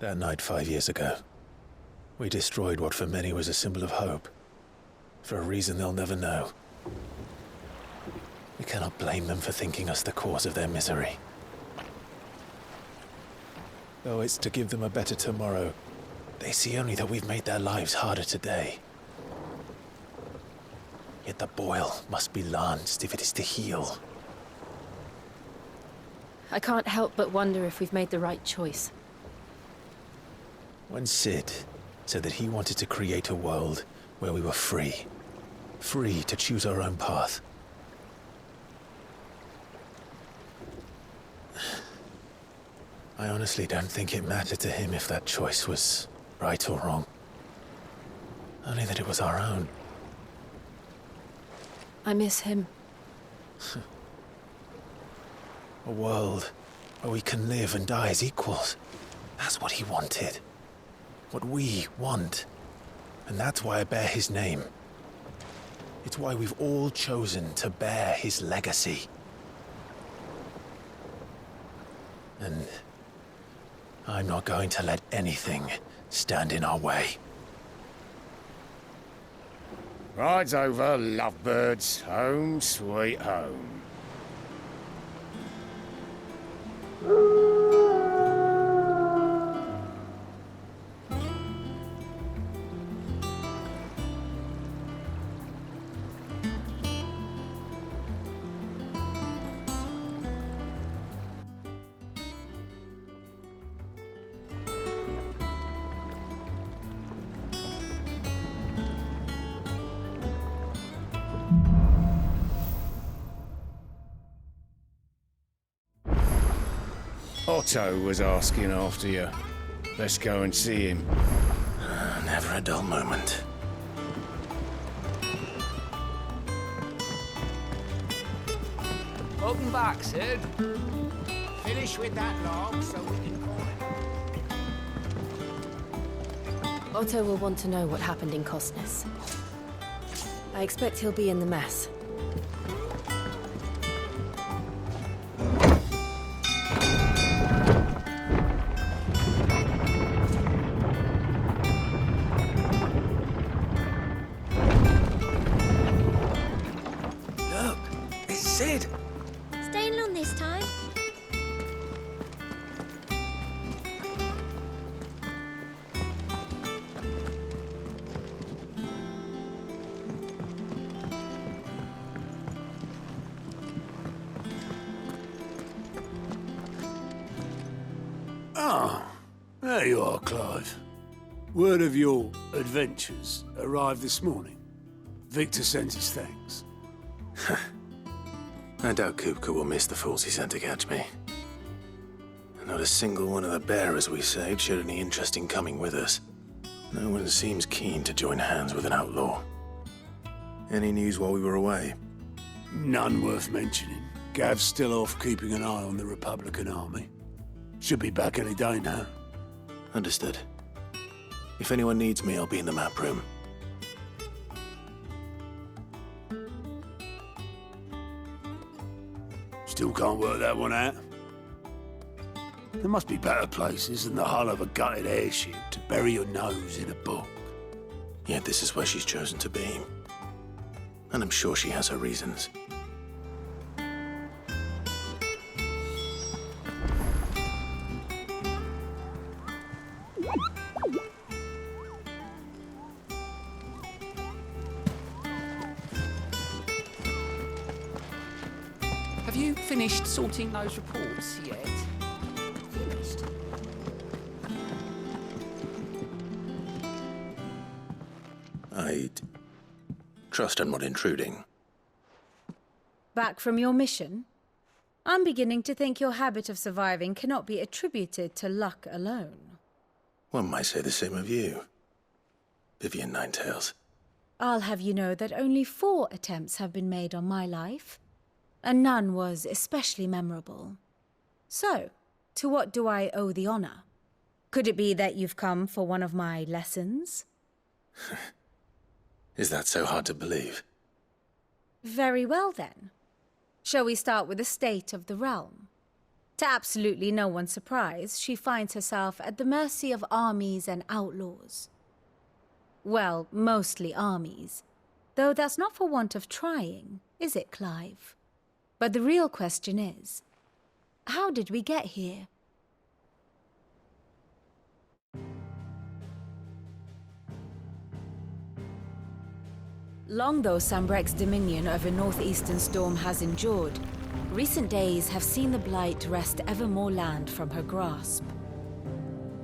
That night 5 years ago, we destroyed what for many was a symbol of hope. For a reason they'll never know. We cannot blame them for thinking us the cause of their misery. Though it's to give them a better tomorrow, they see only that we've made their lives harder today. Yet the boil must be lanced if it is to heal. I can't help but wonder if we've made the right choice. When Sid said that he wanted to create a world where we were free. Free to choose our own path. I honestly don't think it mattered to him if that choice was right or wrong. Only that it was our own. I miss him. A world where we can live and die as equals. That's what he wanted. What we want. And that's why I bear his name. It's why we've all chosen to bear his legacy. And I'm not going to let anything stand in our way. Rides over, lovebirds. Home, sweet home. Otto was asking after you. Let's go and see him. Never a dull moment. Welcome back, Sid. Finish with that log so we can call it. Otto will want to know what happened in Costness. I expect he'll be in the mess. Look, it's Sid. Staying long this time? Ah, there you are, Clive. Word of your adventures arrived this morning. Victor sends his thanks. I doubt Kupka will miss the fools he sent to catch me. Not a single one of the bearers we saved showed any interest in coming with us. No one seems keen to join hands with an outlaw. Any news while we were away? None worth mentioning. Gav's still off keeping an eye on the Republican army. Should be back any day now. Understood. If anyone needs me, I'll be in the map room. Still can't work that one out. There must be better places than the hull of a gutted airship to bury your nose in a book. Yet this is where she's chosen to be. And I'm sure she has her reasons. Have you finished sorting those reports yet? Finished. I'd trust I'm not intruding. Back from your mission? I'm beginning to think your habit of surviving cannot be attributed to luck alone. One might say the same of you, Vivian Ninetails. I'll have you know that only 4 attempts have been made on my life, and none was especially memorable. So, to what do I owe the honor? Could it be that you've come for one of my lessons? Is that so hard to believe? Very well then. Shall we start with the state of the realm? To absolutely no one's surprise, she finds herself at the mercy of armies and outlaws. Well, mostly armies. Though that's not for want of trying, is it, Clive? But the real question is, how did we get here? Long though Sambrek's dominion over northeastern Storm has endured, recent days have seen the Blight wrest ever more land from her grasp.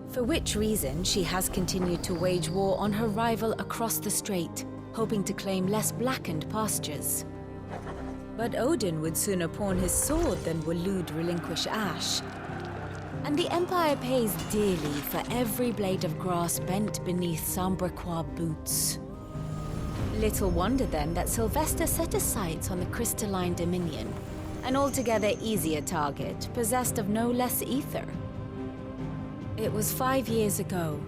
For which reason she has continued to wage war on her rival across the strait, hoping to claim less blackened pastures. But Odin would sooner pawn his sword than Waloed relinquish Ash. And the Empire pays dearly for every blade of grass bent beneath Sambrequois boots. Little wonder then that Sylvester set his sights on the crystalline dominion, an altogether easier target, possessed of no less ether. It was 5 years ago,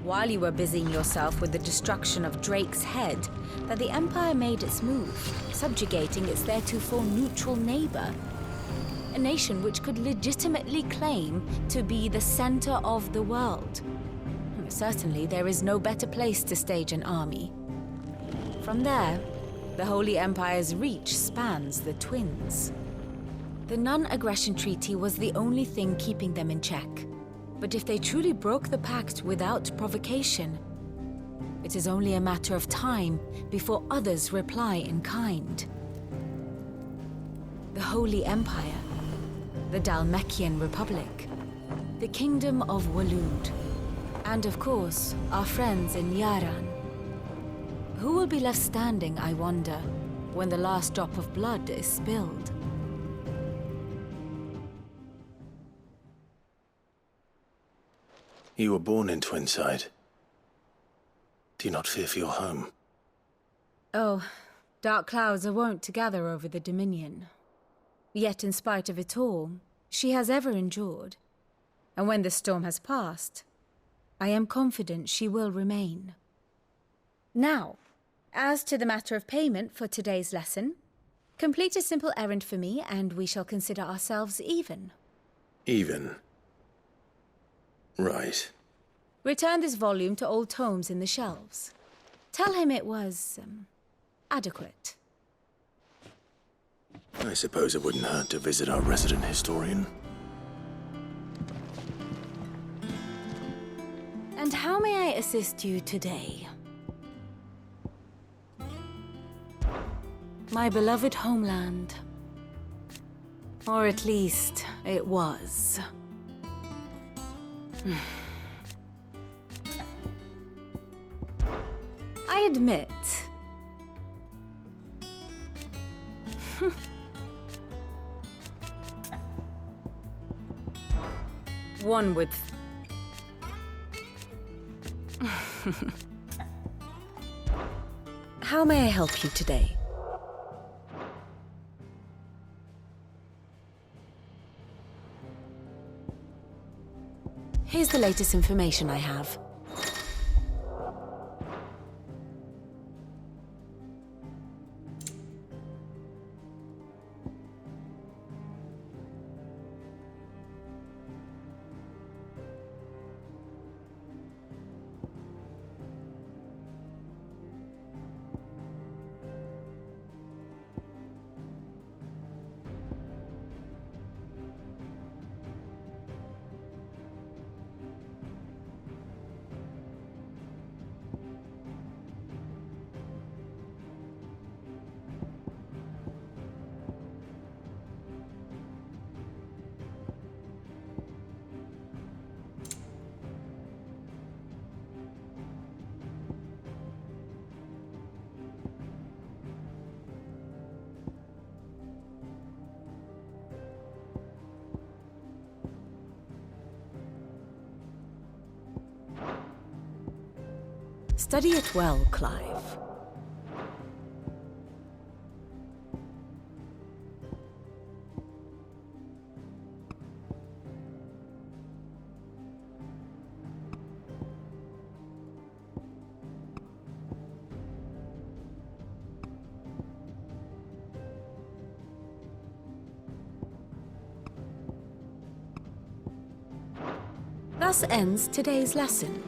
while you were busying yourself with the destruction of Drake's head, that the Empire made its move, subjugating its theretofore neutral neighbor. A nation which could legitimately claim to be the center of the world. Certainly, there is no better place to stage an army. From there, the Holy Empire's reach spans the Twins. The non-aggression treaty was the only thing keeping them in check. But if they truly broke the pact without provocation, it is only a matter of time before others reply in kind. The Holy Empire, the Dhalmekian Republic, the Kingdom of Waloed, and of course, our friends in Yaran. Who will be left standing, I wonder, when the last drop of blood is spilled? You were born in Twinside. Do you not fear for your home? Oh, dark clouds are wont to gather over the Dominion. Yet in spite of it all, she has ever endured. And when the storm has passed, I am confident she will remain. Now, as to the matter of payment for today's lesson, complete a simple errand for me and we shall consider ourselves even. Even? Right. Return this volume to old tomes in the shelves. Tell him it was, adequate. I suppose it wouldn't hurt to visit our resident historian. And how may I assist you today? My beloved homeland. Or at least, it was. I admit. One would. How may I help you today? Here's the latest information I have. Study it well, Clive. Thus ends today's lesson.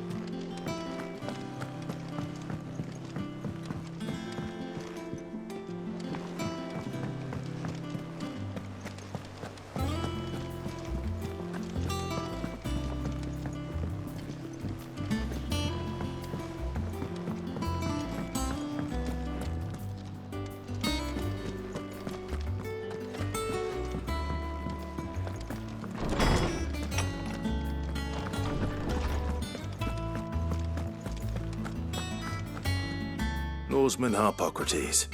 Lawsman Harpocrates.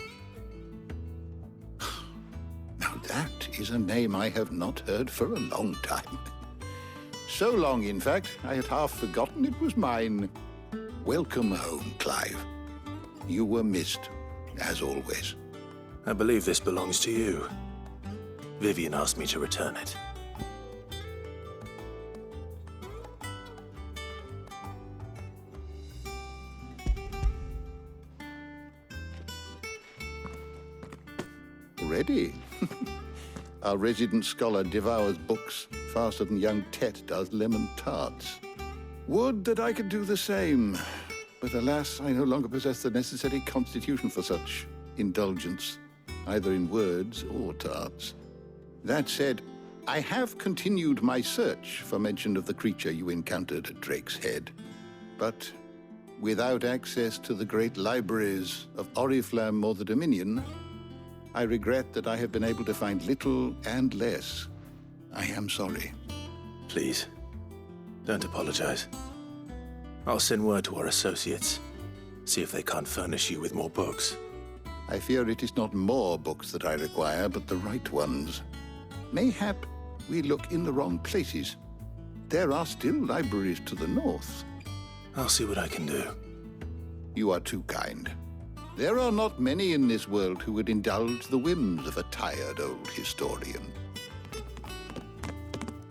Now that is a name I have not heard for a long time. So long, in fact, I had half forgotten it was mine. Welcome home, Clive. You were missed, as always. I believe this belongs to you. Vivian asked me to return it. Ready? Our resident scholar devours books faster than young Tet does lemon tarts. Would that I could do the same. But alas, I no longer possess the necessary constitution for such indulgence, either in words or tarts. That said, I have continued my search for mention of the creature you encountered at Drake's Head. But without access to the great libraries of Oriflamme or the Dominion, I regret that I have been able to find little and less. I am sorry. Please, don't apologize. I'll send word to our associates, see if they can't furnish you with more books. I fear it is not more books that I require, but the right ones. Mayhap we look in the wrong places. There are still libraries to the north. I'll see what I can do. You are too kind. There are not many in this world who would indulge the whims of a tired old historian.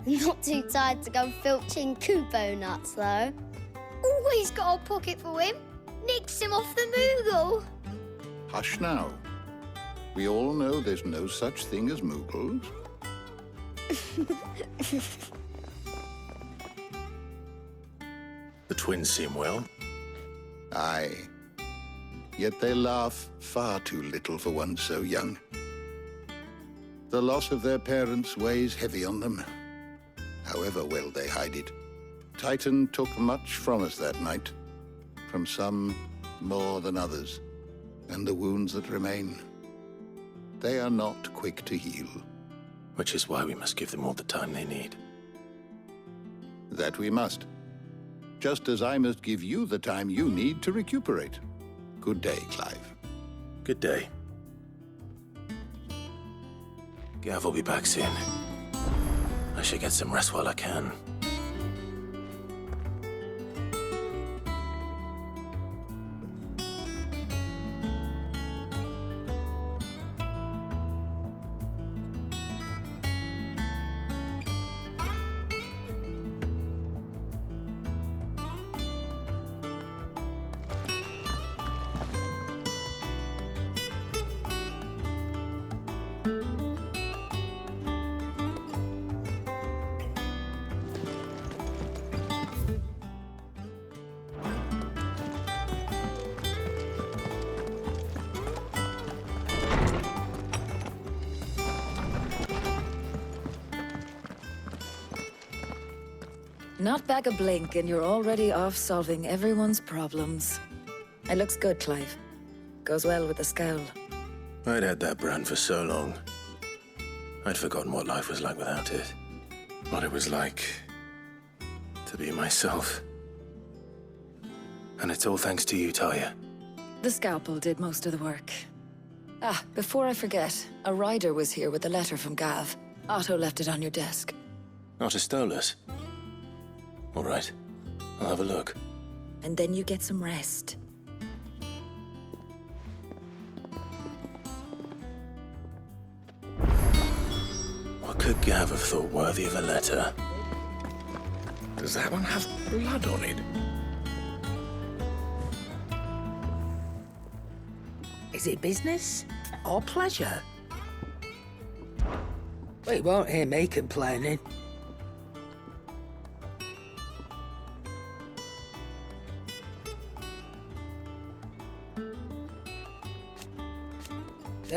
Not too tired to go filching Kupo nuts, though. Always got a pocket for him. Nicks him off the Moogle. Hush now. We all know there's no such thing as Moogles. The twins seem well. Aye. Yet they laugh far too little for one so young. The loss of their parents weighs heavy on them, however well they hide it. Titan took much from us that night, from some more than others, and the wounds that remain, they are not quick to heal. Which is why we must give them all the time they need. That we must. Just as I must give you the time you need to recuperate. Good day, Clive. Good day. Gav will be back soon. I should get some rest while I can. Not back a blink and you're already off solving everyone's problems. It looks good, Clive. Goes well with the scowl. I'd had that brand for so long. I'd forgotten what life was like without it. What it was like to be myself. And it's all thanks to you, Talia. The scalpel did most of the work. Ah, before I forget, a rider was here with a letter from Gav. Otto left it on your desk. Otto stole us. All right, I'll have a look. And then you get some rest. What could Gav have thought worthy of a letter? Does that one have blood on it? Is it business or pleasure? Well, you won't hear me complaining.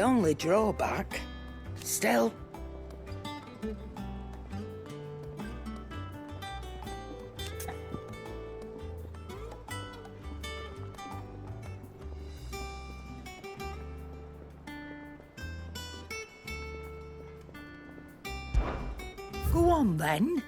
the only drawback. Still. Go on, then.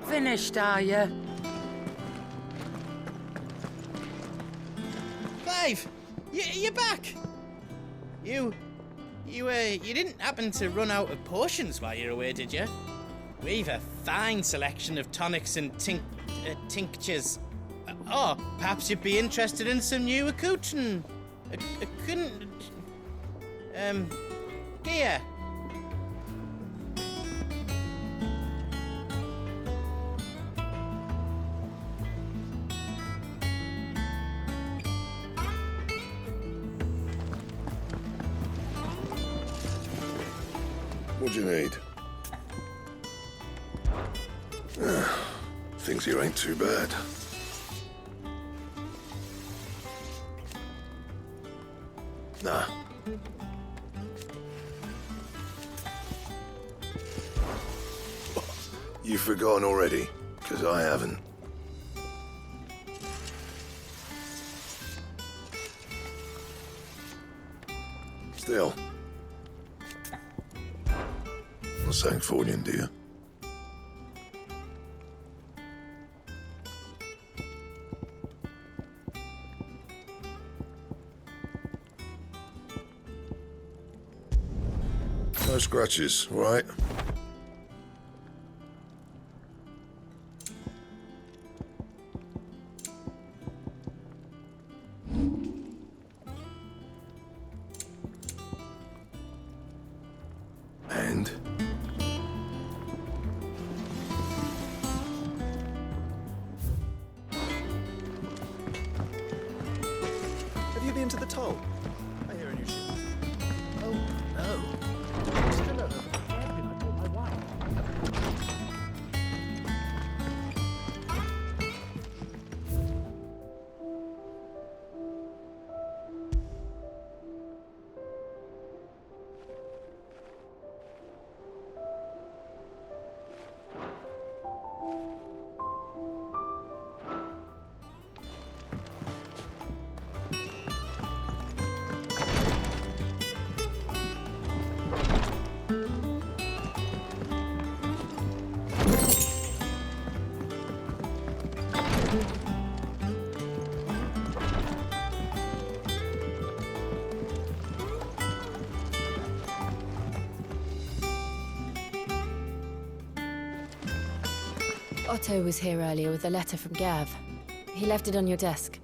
Finished, are you? Clive, you're back. You didn't happen to run out of potions while you're away, did you? We've a fine selection of tonics and tinctures. Oh, perhaps you'd be interested in some new accoutrement. Gear. What do you need? Things here ain't too bad. Nah. You've forgotten already, 'cause I haven't. Still. Not saying fortune, do you? No scratches, all right? And? Have you been to the toll? I hear a new ship. Oh, no. Still over. I told my wife. Otto was here earlier with a letter from Gav. He left it on your desk.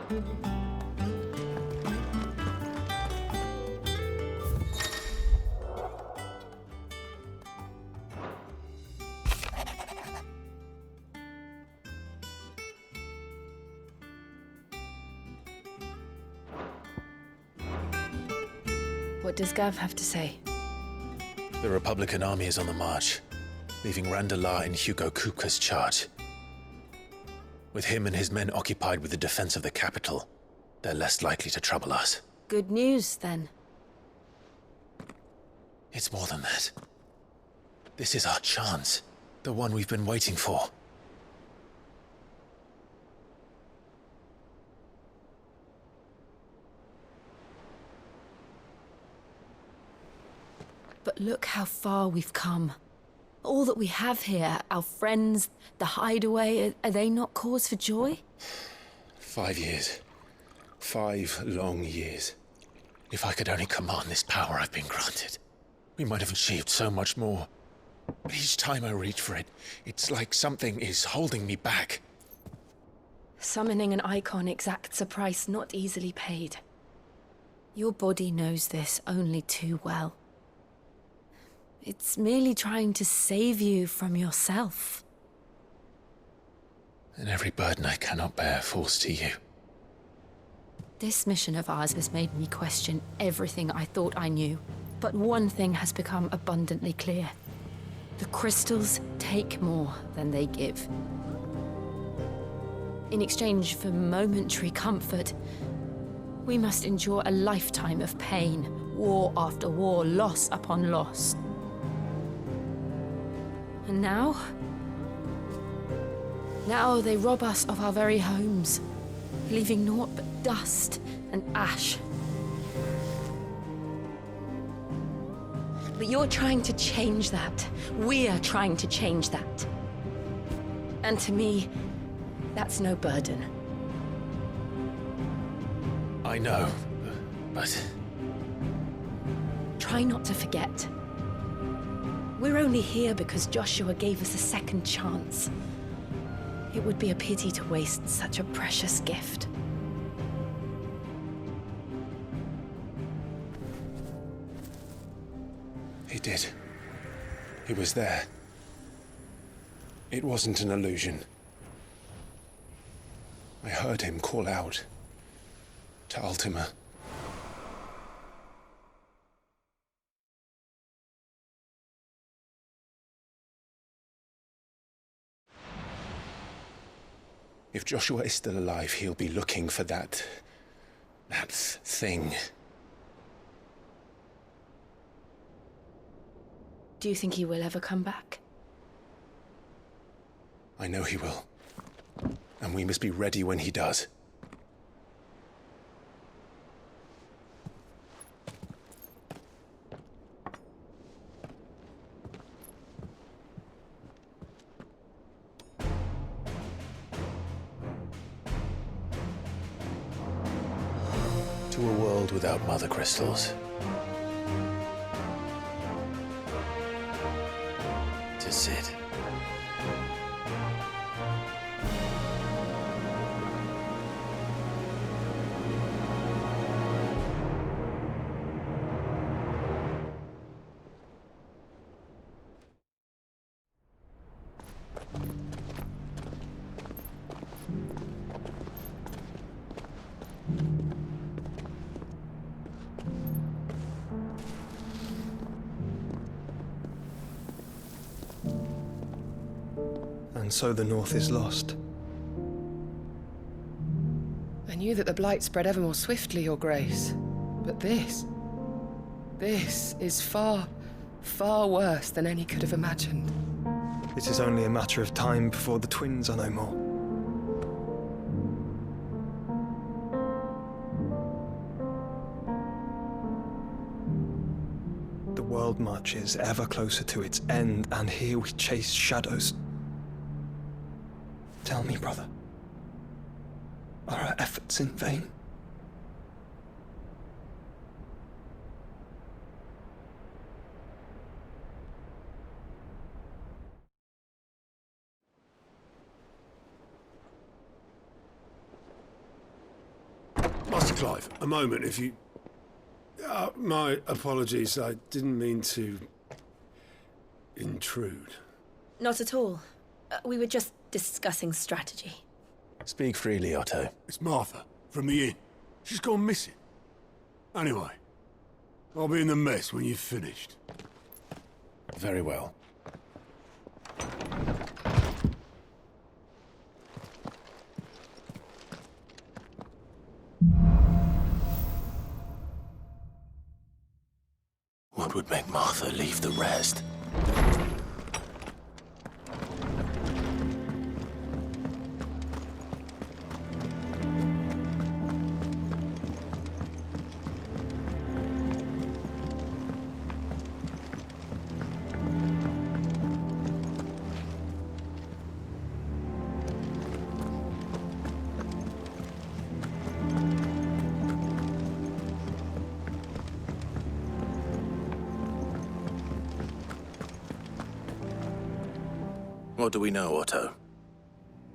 What does Gav have to say? The Republican army is on the march, leaving Randalar in Hugo Kupka's charge. With him and his men occupied with the defense of the capital, they're less likely to trouble us. Good news, then. It's more than that. This is our chance. The one we've been waiting for. But look how far we've come. All that we have here, our friends, the hideaway, are they not cause for joy? 5 years. 5 long years. If I could only command this power I've been granted, we might have achieved so much more. But each time I reach for it, it's like something is holding me back. Summoning an icon exacts a price not easily paid. Your body knows this only too well. It's merely trying to save you from yourself. And every burden I cannot bear falls to you. This mission of ours has made me question everything I thought I knew. But one thing has become abundantly clear. The crystals take more than they give. In exchange for momentary comfort, we must endure a lifetime of pain, war after war, loss upon loss. And now they rob us of our very homes, leaving naught but dust and ash. But you're trying to change that. We're trying to change that. And to me, that's no burden. I know, but... Try not to forget. We're only here because Joshua gave us a second chance. It would be a pity to waste such a precious gift. He did. He was there. It wasn't an illusion. I heard him call out to Ultima. If Joshua is still alive, he'll be looking for that thing. Do you think he will ever come back? I know he will. And we must be ready when he does. To a world without mother crystals. To Sid. And so the North is lost. I knew that the Blight spread ever more swiftly, Your Grace. But this is far, far worse than any could have imagined. It is only a matter of time before the twins are no more. The world marches ever closer to its end, and here we chase shadows. Tell me, brother, are our efforts in vain? Clive, a moment, if you... my apologies, I didn't mean to... intrude. Not at all. We were just discussing strategy. Speak freely, Otto. It's Martha, from the inn. She's gone missing. Anyway, I'll be in the mess when you've finished. Very well. What would make Martha leave the rest? What do we know, Otto?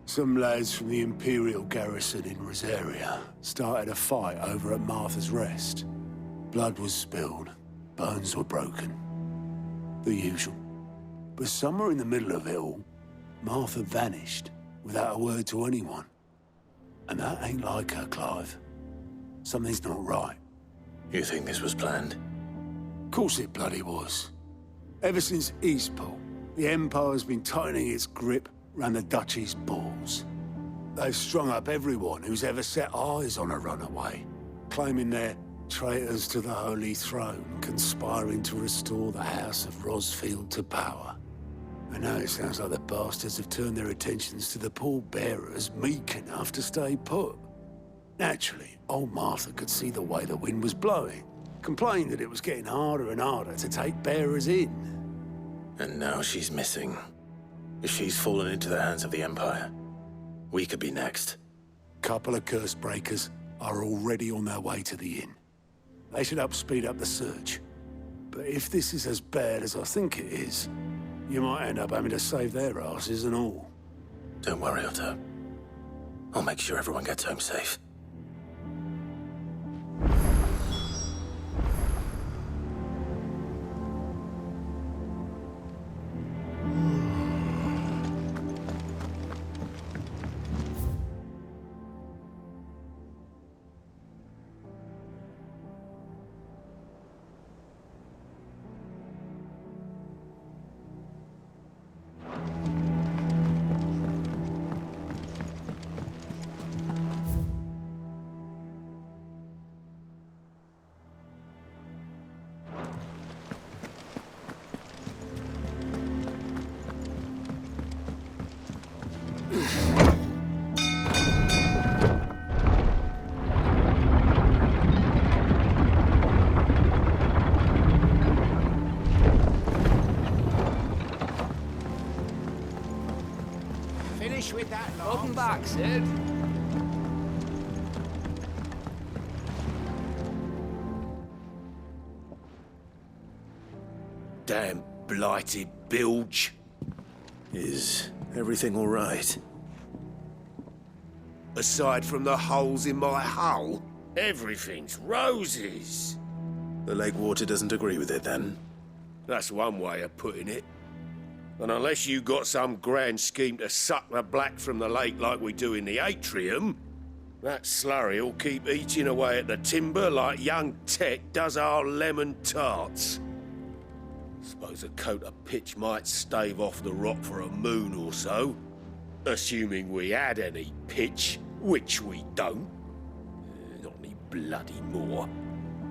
Some lads from the Imperial garrison in Rosaria started a fight over at Martha's Rest. Blood was spilled, bones were broken. The usual. But somewhere in the middle of it all, Martha vanished without a word to anyone. And that ain't like her, Clive. Something's not right. You think this was planned? Of course it bloody was. Ever since Eastport, the Empire's been tightening its grip round the Duchy's balls. They've strung up everyone who's ever set eyes on a runaway, claiming they're traitors to the Holy Throne, conspiring to restore the House of Rosfield to power. And now it sounds like the bastards have turned their attentions to the pallbearers meek enough to stay put. Naturally, old Martha could see the way the wind was blowing, complained that it was getting harder and harder to take bearers in. And now she's missing. If she's fallen into the hands of the Empire, we could be next. Couple of curse breakers are already on their way to the inn. They should help speed up the search. But if this is as bad as I think it is, you might end up having to save their asses and all. Don't worry, Otto. I'll make sure everyone gets home safe. Finish with that log. Welcome back, Sid. Damn blighted bilge. Is everything all right? Aside from the holes in my hull, everything's roses. The lake water doesn't agree with it, then? That's one way of putting it. And unless you got some grand scheme to suck the black from the lake like we do in the atrium, that slurry'll keep eating away at the timber like young Tet does our lemon tarts. Suppose a coat of pitch might stave off the rot for a moon or so, assuming we had any pitch, which we don't. Not any bloody more.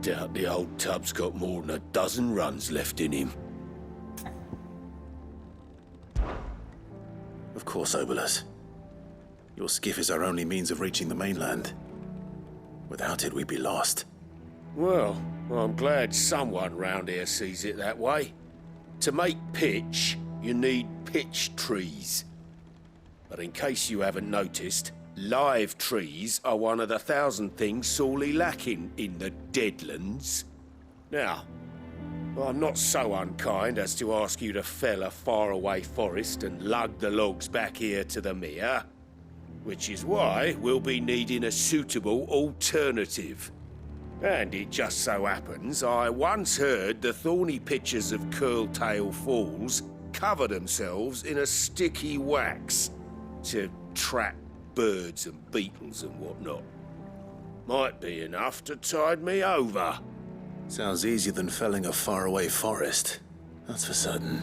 Doubt the old tub's got more than a dozen runs left in him. Of course, Obolus. Your skiff is our only means of reaching the mainland. Without it, we'd be lost. Well, I'm glad someone round here sees it that way. To make pitch, you need pitch trees. But in case you haven't noticed, live trees are one of the 1,000 things sorely lacking in the Deadlands. Now, I'm not so unkind as to ask you to fell a faraway forest and lug the logs back here to the mere. which is why we'll be needing a suitable alternative. And it just so happens I once heard the thorny pitchers of Curltail Falls cover themselves in a sticky wax to trap birds and beetles and whatnot. Might be enough to tide me over. Sounds easier than felling a faraway forest. That's for certain.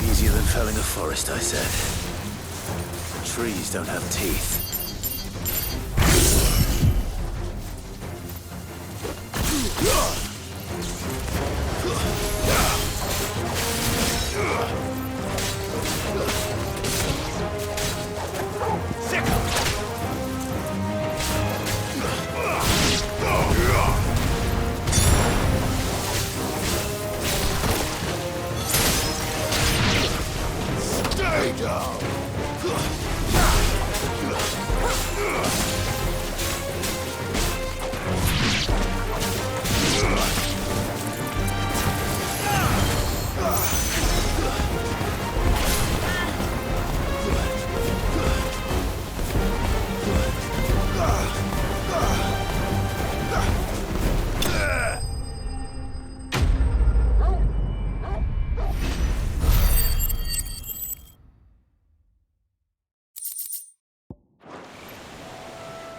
Easier than felling a forest, I said. Trees don't have teeth. Stay down!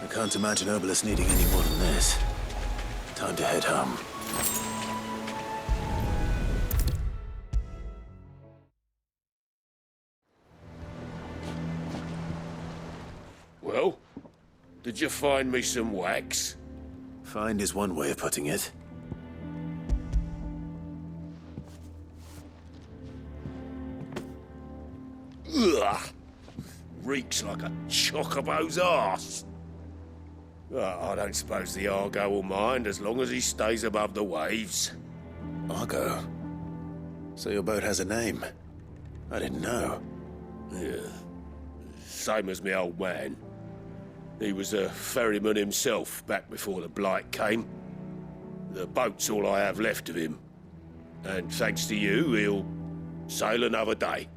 I can't imagine Herbalist needing any more than this. Time to head home. Well, did you find me some wax? Find is one way of putting it. Ugh! Reeks like a chocobo's arse. I don't suppose the Argo will mind as long as he stays above the waves. Argo? So your boat has a name? I didn't know. Yeah. Same as me old man. He was a ferryman himself back before the Blight came. The boat's all I have left of him. And thanks to you, he'll sail another day.